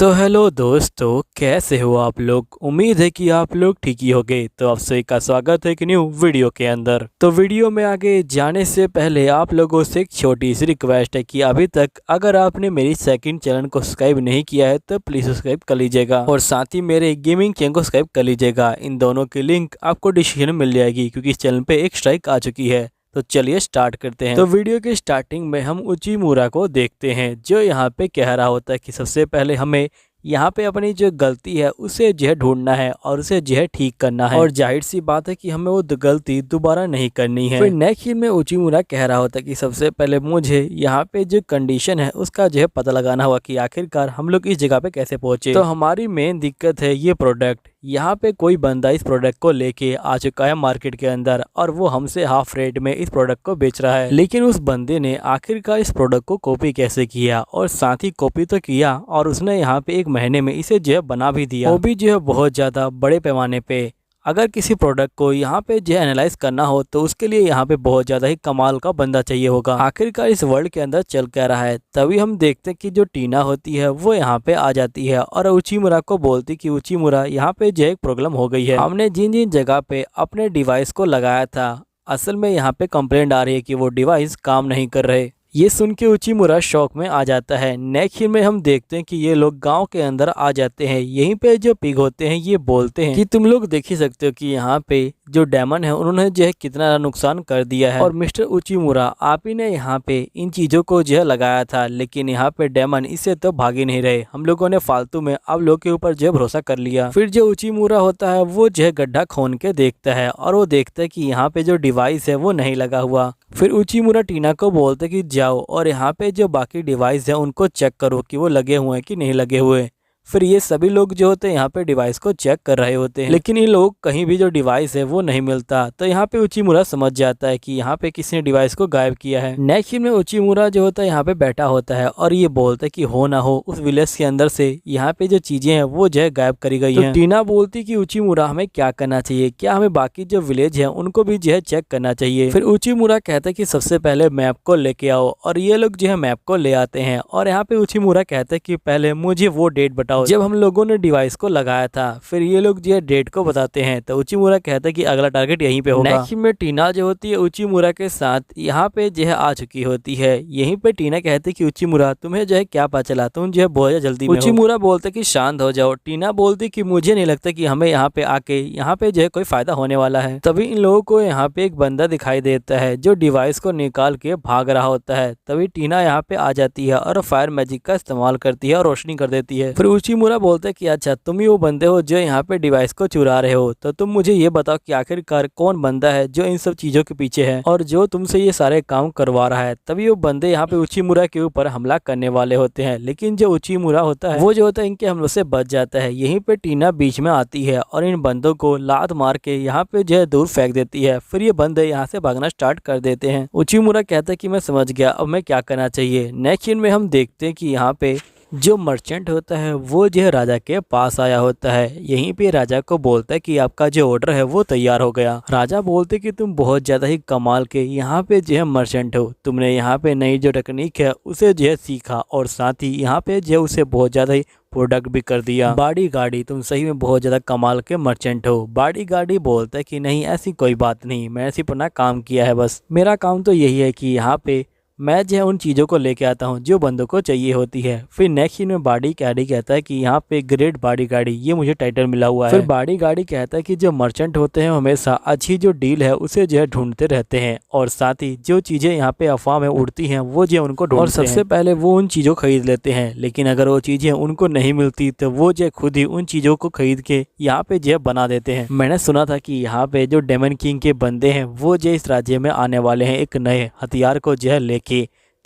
तो हेलो दोस्तों, कैसे हो आप लोग। उम्मीद है कि आप लोग ठीक ही होंगे। तो आप सभी का स्वागत है एक न्यू वीडियो के अंदर। तो वीडियो में आगे जाने से पहले आप लोगों से एक छोटी सी रिक्वेस्ट है कि अभी तक अगर आपने मेरी सेकंड चैनल को सब्सक्राइब नहीं किया है तो प्लीज़ सब्सक्राइब कर लीजिएगा और साथ ही मेरे गेमिंग चैनल को सब्सक्राइब कर लीजिएगा। इन दोनों की लिंक आपको डिस्क्रिप्शन में मिल जाएगी क्योंकि इस चैनल पे एक स्ट्राइक आ चुकी है। तो चलिए स्टार्ट करते हैं। तो वीडियो के स्टार्टिंग में हम उचिमुरा को देखते हैं जो यहाँ पे कह रहा होता है कि सबसे पहले हमें यहाँ पे अपनी जो गलती है उसे जो है ढूंढना है और उसे जो है ठीक करना है और जाहिर सी बात है कि हमें वो गलती दोबारा नहीं करनी है। फिर नेक्स्ट सीन में उचिमुरा कह रहा होता है कि सबसे पहले मुझे यहाँ पे जो कंडीशन है उसका जो है पता लगाना होगा कि आखिरकार हम लोग इस जगह पे कैसे पहुंचे। तो हमारी मेन दिक्कत है ये प्रोडक्ट। यहाँ पे कोई बंदा इस प्रोडक्ट को लेके आ चुका है मार्केट के अंदर और वो हमसे हाफ रेट में इस प्रोडक्ट को बेच रहा है, लेकिन उस बंदे ने आखिरकार इस प्रोडक्ट को कॉपी कैसे किया और साथ ही कॉपी तो किया और उसने यहाँ पे एक महीने में इसे जो है बना भी दिया, वो भी जो है बहुत ज़्यादा बड़े पैमाने पे। अगर किसी प्रोडक्ट को यहाँ पे जो है एनालाइज करना हो तो उसके लिए यहाँ पे बहुत ज़्यादा ही कमाल का बंदा चाहिए होगा। आखिरकार इस वर्ल्ड के अंदर चल क्या रहा है, तभी हम देखते हैं कि जो टीना होती है वो यहाँ पे आ जाती है और उचिमुरा को बोलती कि उचिमुरा यहाँ पे जो एक प्रॉब्लम हो गई है। हमने जिन जिन जगह पे अपने डिवाइस को लगाया था असल में यहाँ पे कंप्लेंट आ रही है कि वो डिवाइस काम नहीं कर रहे। ये सुन के उचिमुरा शौक में आ जाता है। नेक्स्ट सीन में हम देखते हैं कि ये लोग गांव के अंदर आ जाते हैं। यहीं पे जो पिग होते हैं ये बोलते हैं कि तुम लोग देख ही सकते हो कि यहाँ पे जो डेमन है उन्होंने जो है कितना नुकसान कर दिया है और मिस्टर उचिमुरा आप ही ने यहाँ पे इन चीजों को जो है लगाया था, लेकिन यहाँ पे डेमन इससे तो भाग ही नहीं रहे। हम लोगों ने फालतू में अब लोग के ऊपर जो है भरोसा कर लिया। फिर जो उचिमुरा होता है वो जो है गड्ढा खोन के देखता है और वो देखता है कि यहाँ पे जो डिवाइस है वो नहीं लगा हुआ। फिर उचिमुरा टीना को बोलते कि जाओ और यहाँ पे जो बाकी डिवाइस है उनको चेक करो कि वो लगे हुए हैं कि नहीं लगे हुए। फिर ये सभी लोग जो होते हैं यहाँ पे डिवाइस को चेक कर रहे होते हैं, लेकिन ये लोग कहीं भी जो डिवाइस है वो नहीं मिलता। तो यहाँ पे उचिमुरा समझ जाता है कि यहाँ पे किसी ने डिवाइस को गायब किया है। नेक्स्ट सीन में उचिमुरा जो होता है यहाँ पे बैठा होता है और ये बोलता है कि हो ना हो उस विलेज के अंदर से यहाँ पे जो चीजें हैं वो जो है गायब करी गई है। टीना बोलती कि उचिमुरा हमें क्या करना चाहिए, क्या हमें बाकी जो विलेज है उनको भी जो है चेक करना चाहिए। फिर उचिमुरा कहता है कि सबसे पहले मैप को लेके आओ और ये लोग जो है मैप को ले आते हैं और यहाँ पे उचिमुरा कहता है कि पहले मुझे वो डेट बताओ जब हम लोगों ने डिवाइस को लगाया था। फिर ये लोग जो है डेट को बताते हैं तो उचिमुरा कहता है कि अगला टारगेट यहीं पे होगा। नेक्स्ट में टीना जो होती है उचिमुरा के साथ यहाँ पे जो है आ चुकी होती है। यहीं पे टीना कहती है कि उचिमुरा तुम्हें जो है क्या पता चला, तुम जो है बहुत जल्दी में। उचिमुरा बोलते कि शांत हो जाओ। टीना बोलती कि मुझे नहीं लगता कि हमें यहाँ पे आके यहाँ पे जो है कोई फायदा होने वाला है। तभी इन लोगों को यहाँ पे एक बंदा दिखाई देता है जो डिवाइस को निकाल के भाग रहा होता है। तभी टीना यहाँ पे आ जाती है और फायर मैजिक का इस्तेमाल करती है और रोशनी कर देती है। फिर उचिमुरा बोलते हैं कि अच्छा तुम ही वो बंदे हो जो यहाँ पे डिवाइस को चुरा रहे हो, तो तुम मुझे ये बताओ कि आखिरकार कौन बंदा है जो इन सब चीजों के पीछे है और जो तुमसे ये सारे काम करवा रहा है। तभी वो बंदे यहाँ पे उचिमुरा के ऊपर हमला करने वाले होते हैं, लेकिन जो उचिमुरा होता है वो जो होता है इनके हमलों से बच जाता है। यहीं पे टीना बीच में आती है और इन बंदों को लात मार के यहाँ पे जो है दूर फेंक देती है। फिर ये बंदे यहाँ से भागना स्टार्ट कर देते हैं। उचिमुरा कहता है कि मैं समझ गया, अब मैं क्या करना चाहिए। नेक्स्ट सीन में हम देखते हैं कि यहाँ पे जो मर्चेंट होता है वो जो है राजा के पास आया होता है। यहीं पे राजा को बोलता है कि आपका जो ऑर्डर है वो तैयार हो गया। राजा बोलते कि तुम बहुत ज़्यादा ही कमाल के यहाँ पे जो है मर्चेंट हो, तुमने यहाँ पे नई जो टेक्निक है उसे जो है सीखा और साथ ही यहाँ पे जो है उसे बहुत ज़्यादा ही प्रोडक्ट भी कर दिया। बाडी गार्डी तुम सही में बहुत ज़्यादा कमाल के मर्चेंट हो। बाडी गार्डी बोलता है कि नहीं ऐसी कोई बात नहीं, मैंने सिर्फ अपना काम किया है, बस मेरा काम तो यही है कि यहाँ पे मैं जो है उन चीज़ों को लेके आता हूँ जो बंदों को चाहिए होती है। फिर नेक्स्ट सीन में बाडी गार्डी कहता है कि यहाँ पे ग्रेट बाडी गार्डी ये मुझे टाइटल मिला हुआ है। फिर बाडी गार्डी कहता है कि जो मर्चेंट होते हैं हमेशा अच्छी जो डील है उसे जो है ढूंढते रहते हैं और साथ ही जो चीज़ें यहाँ पे अफवाह में उड़ती हैं वो जो है उनको ढूंढते हैं और सबसे पहले वो उन चीज़ों को खरीद लेते हैं, लेकिन अगर वो चीज़ें उनको नहीं मिलती तो वो जो खुद ही उन चीज़ों को खरीद के यहाँ पे जो है बना देते हैं। मैंने सुना था कि यहाँ पे जो डेमन किंग के बंदे हैं वो जो इस राज्य में आने वाले हैं एक नए हथियार को जो है लेके,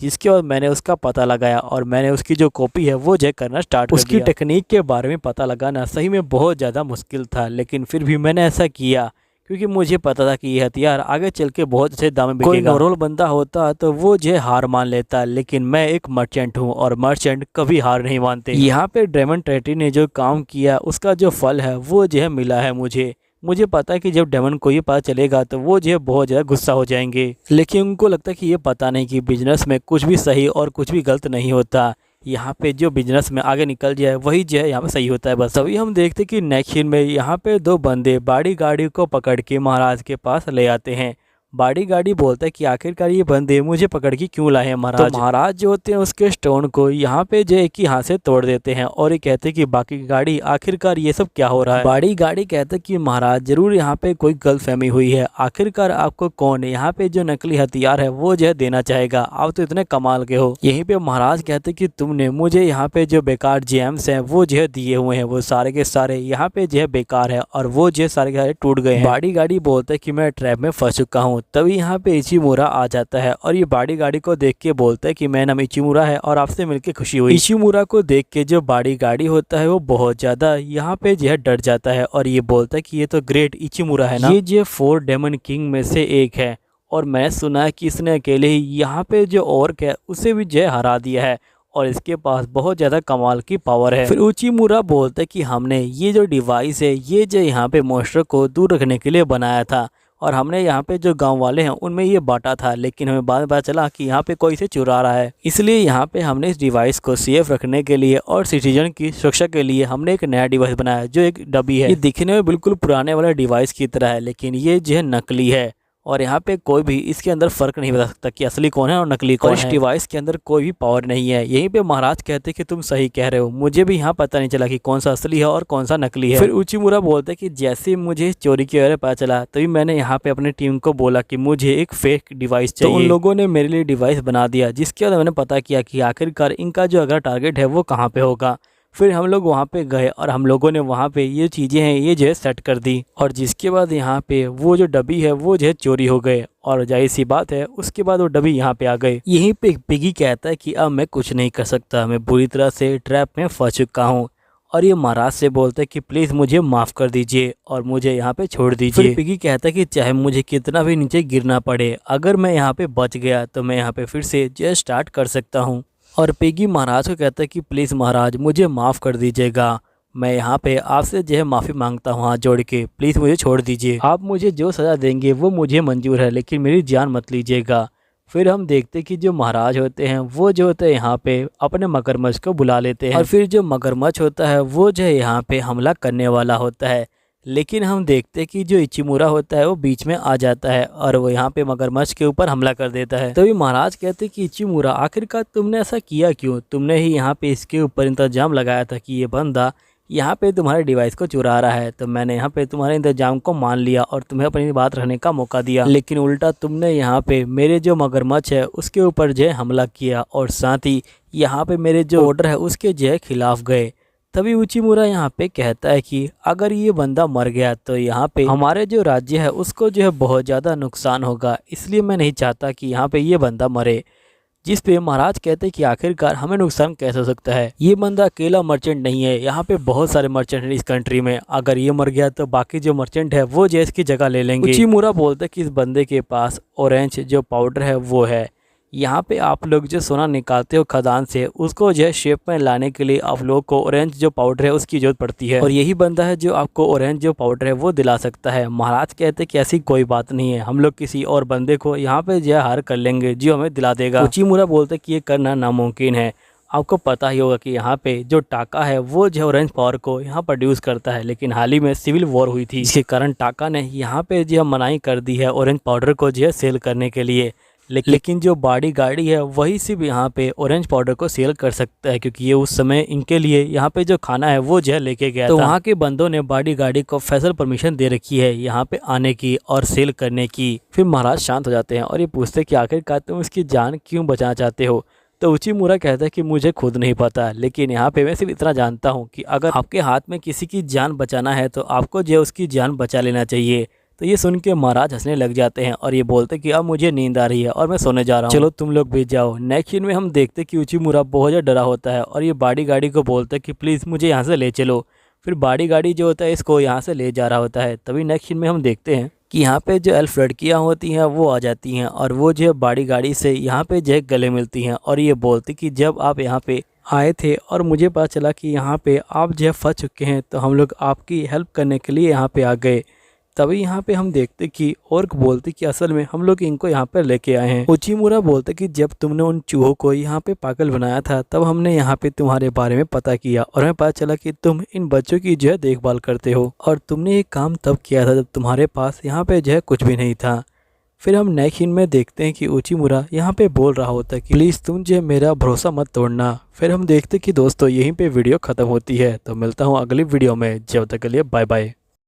जिसके बाद मैंने उसका पता लगाया और मैंने उसकी जो कॉपी है वो जो करना स्टार्ट कर दिया। उसकी टेक्निक के बारे में पता लगाना सही में बहुत ज़्यादा मुश्किल था, लेकिन फिर भी मैंने ऐसा किया क्योंकि मुझे पता था कि ये हथियार आगे चल के बहुत अच्छे दाम में बिकेगा। कोई नॉर्मल बंदा होता तो वो जो हार मान लेता, लेकिन मैं एक मर्चेंट हूँ और मर्चेंट कभी हार नहीं मानते। यहाँ पे डेमन ट्रेटी ने जो काम किया उसका जो फल है वो जो है मिला है मुझे पता है कि जब डेमन को ये पता चलेगा तो वो जो है बहुत ज़्यादा गुस्सा हो जाएंगे, लेकिन उनको लगता है कि ये पता नहीं कि बिजनेस में कुछ भी सही और कुछ भी गलत नहीं होता। यहाँ पे जो बिजनेस में आगे निकल जाए वही जो है यहाँ पे सही होता है बस। तभी हम देखते कि नेक्स्ट सीन में यहाँ पे दो बंदे बॉडी गाड़ी को पकड़ के महाराज के पास ले आते हैं। बॉडी गाड़ी बोलता है कि आखिरकार ये बंदे मुझे पकड़ के क्यों लाए हैं महाराज। तो महाराज जो होते हैं उसके स्टोन को यहाँ पे जो एक ही हाथ से तोड़ देते हैं और ये कहते हैं कि बाकी गाड़ी आखिरकार ये सब क्या हो रहा है। बॉडी गाड़ी कहते हैं कि महाराज जरूर यहाँ पे कोई गलतफहमी हुई है, आखिरकार आपको कौन यहाँ पे जो नकली हथियार है वो जो है देना चाहेगा, आप तो इतने कमाल के हो। यहीं पे महाराज कहते कि तुमने मुझे यहाँ पे जो बेकार जेम्स हैं वो जो है दिए हुए हैं, वो सारे के सारे यहाँ पे जो है बेकार है और वो जो सारे के सारे टूट गए हैं। बॉडी गाड़ी बोलता है कि मैं ट्रैप में फंस चुका हूँ। तभी यहाँ पे इचिमुरा आ जाता है और ये बॉडी गाड़ी को देख के बोलता है कि मेरा नाम इचिमुरा है और आपसे मिलके खुशी हुई। इचिमुरा को देख के जो बॉडी गाड़ी होता है वो बहुत ज्यादा यहाँ पे जो है डर जाता है और ये बोलता है कि ये तो ग्रेट इचिमुरा है ना, ये जो 4 डेमन किंग में से एक है और मैं सुना है कि इसने अकेले ही यहाँ पे जो ऑर्क है उसे भी जो हरा दिया है और इसके पास बहुत ज़्यादा कमाल की पावर है। फिर उचिमुरा बोलता है कि हमने ये जो डिवाइस है ये जो यहाँ पे मॉन्स्टर को दूर रखने के लिए बनाया था और हमने यहाँ पे जो गांव वाले हैं उनमें ये बांटा था, लेकिन हमें बाद में पता चला कि यहाँ पे कोई इसे चुरा रहा है, इसलिए यहाँ पे हमने इस डिवाइस को सेफ रखने के लिए और सिटीजन की सुरक्षा के लिए हमने एक नया डिवाइस बनाया जो एक डब्बी है। ये दिखने में बिल्कुल पुराने वाले डिवाइस की तरह है लेकिन ये जो है नकली है और यहाँ पे कोई भी इसके अंदर फर्क नहीं बता सकता कि असली कौन है और नकली कौन है। इस डिवाइस के अंदर कोई भी पावर नहीं है। यहीं पे महाराज कहते कि तुम सही कह रहे हो, मुझे भी यहाँ पता नहीं चला कि कौन सा असली है और कौन सा नकली है। फिर उचिमुरा बोलते कि जैसे मुझे चोरी के बारे में पता चला तभी मैंने यहाँ पे अपनी टीम को बोला कि मुझे एक फेक डिवाइस चाहिए। तो उन लोगों ने मेरे लिए डिवाइस बना दिया जिसके बाद मैंने पता किया कि आखिरकार इनका जो अगला टारगेट है वो कहाँ पे होगा। फिर हम लोग वहाँ पे गए और हम लोगों ने वहाँ पे ये चीज़ें हैं ये जो है सेट कर दी और जिसके बाद यहाँ पे वो जो डब्बी है वो जो है चोरी हो गए और जाहिर सी बात है उसके बाद वो डब्बी यहाँ पे आ गए। यहीं पे पिगी कहता है कि अब मैं कुछ नहीं कर सकता, मैं बुरी तरह से ट्रैप में फंस चुका हूँ और ये महाराज से बोलते हैं कि प्लीज़ मुझे माफ़ कर दीजिए और मुझे यहाँ पे छोड़ दीजिए। फिर पिगी कहता है कि चाहे मुझे कितना भी नीचे गिरना पड़े, अगर मैं यहाँ पे बच गया तो मैं यहाँ पे फिर से जो स्टार्ट कर सकता हूँ। और पिगी महाराज को कहता है कि प्लीज़ महाराज मुझे माफ़ कर दीजिएगा, मैं यहाँ पे आपसे जो है माफ़ी मांगता हूँ हाथ जोड़ के, प्लीज़ मुझे छोड़ दीजिए, आप मुझे जो सज़ा देंगे वो मुझे मंजूर है लेकिन मेरी जान मत लीजिएगा। फिर हम देखते कि जो महाराज होते हैं वो जो होते हैं यहाँ पे अपने मगरमच्छ को बुला लेते हैं और फिर जो मगरमच्छ होता है वो जो है यहाँ पे हमला करने वाला होता है, लेकिन हम देखते कि जो इचिमुरा होता है वो बीच में आ जाता है और वो यहाँ पे मगरमच्छ के ऊपर हमला कर देता है। तभी महाराज कहते कि इचिमुरा आखिरकार तुमने ऐसा किया क्यों, तुमने ही यहाँ पे इसके ऊपर इंतजाम लगाया था कि ये बंदा यहाँ पे तुम्हारे डिवाइस को चुरा रहा है, तो मैंने यहाँ पे तुम्हारे इंतजाम को मान लिया और तुम्हें अपनी बात रखने का मौका दिया, लेकिन उल्टा तुमने यहाँ पे मेरे जो मगरमच्छ है उसके ऊपर जो है हमला किया और साथ ही यहाँ पे मेरे जो ऑर्डर है उसके जो है खिलाफ गए। तभी उचिमुरा यहाँ पे कहता है कि अगर ये बंदा मर गया तो यहाँ पे हमारे जो राज्य है उसको जो है बहुत ज़्यादा नुकसान होगा, इसलिए मैं नहीं चाहता कि यहाँ पे ये बंदा मरे। जिस पे महाराज कहते हैं कि आखिरकार हमें नुकसान कैसे हो सकता है, ये बंदा अकेला मर्चेंट नहीं है, यहाँ पे बहुत सारे मर्चेंट हैं इस कंट्री में, अगर ये मर गया तो बाकी जो मर्चेंट है वो जो इसकी जगह ले लेंगे। उचिमुरा बोलते हैं कि इस बंदे के पास ऑरेंज जो पाउडर है वो है, यहाँ पे आप लोग जो सोना निकालते हो खदान से उसको जो है शेप में लाने के लिए आप लोग को ऑरेंज जो पाउडर है उसकी जरूरत पड़ती है और यही बंदा है जो आपको ऑरेंज जो पाउडर है वो दिला सकता है। महाराज कहते हैं कि ऐसी कोई बात नहीं है, हम लोग किसी और बंदे को यहाँ पे जो है हायर कर लेंगे जो हमें दिला देगा। उचिमुरा बोलते कि ये करना नामुमकिन है, आपको पता ही होगा कि यहाँ पे जो टाका है वो जो ऑरेंज पावर को यहाँ प्रोड्यूस करता है, लेकिन हाल ही में सिविल वॉर हुई थी जिसके कारण टाका ने यहाँ पे जो मनाही कर दी है ऑरेंज पाउडर को जो है सेल करने के लिए, लेकिन जो बॉडी गाड़ी है वही सिर्फ यहाँ पे ऑरेंज पाउडर को सेल कर सकता है क्योंकि ये उस समय इनके लिए यहाँ पे जो खाना है वो जो है लेके गया तो वहाँ के बंदों ने बॉडी गाड़ी को स्पेशल परमिशन दे रखी है यहाँ पे आने की और सेल करने की। फिर महाराज शांत हो जाते हैं और ये पूछते कि आखिरकार तुम इसकी जान क्यों बचाना चाहते हो। तो उचिमुरा कहता है कि मुझे खुद नहीं पता, लेकिन यहाँ पे मैं सिर्फ इतना जानता हूँ कि अगर आपके हाथ में किसी की जान बचाना है तो आपको जो उसकी जान बचा लेना चाहिए। तो ये सुन के महाराज हंसने लग जाते हैं और ये बोलते कि अब मुझे नींद आ रही है और मैं सोने जा रहा हूँ, चलो तुम लोग भी जाओ। नेक्स्ट सीन में हम देखते कि उचिमुरा बहुत ज़्यादा डरा होता है और ये बॉडी गाड़ी को बोलता है कि प्लीज़ मुझे यहाँ से ले चलो। फिर बॉडी गाड़ी जो होता है इसको यहाँ से ले जा रहा होता है। तभी नेक्स्ट सीन में हम देखते हैं कि यहाँ पे जो एल्फ लड़कियाँ होती हैं वो आ जाती हैं और वो जो बॉडी गाड़ी से यहाँ पे जो गले मिलती हैं और ये बोलती कि जब आप यहाँ पे आए थे और मुझे पता चला कि यहाँ पे आप जो फंस चुके हैं तो हम लोग आपकी हेल्प करने के लिए यहाँ पे आ गए। तभी यहाँ पे हम देखते कि ओर्क बोलते कि असल में हम लोग इनको यहाँ पे लेके आए हैं। उचिमुरा बोलते कि जब तुमने उन चूहों को यहाँ पे पागल बनाया था तब हमने यहाँ पे तुम्हारे बारे में पता किया और हमें पता चला कि तुम इन बच्चों की जो है देखभाल करते हो और तुमने ये काम तब किया था जब तुम्हारे पास यहाँ पे जो है कुछ भी नहीं था। फिर हम नेक्स्ट सीन में देखते हैं कि उचिमुरा यहाँ पे बोल रहा होता है कि प्लीज़ तुम जो मेरा भरोसा मत तोड़ना। फिर हम देखते कि दोस्तों यहीं पे वीडियो ख़त्म होती है। तो मिलता हूँ अगली वीडियो में, जब तक के लिए बाय बाय।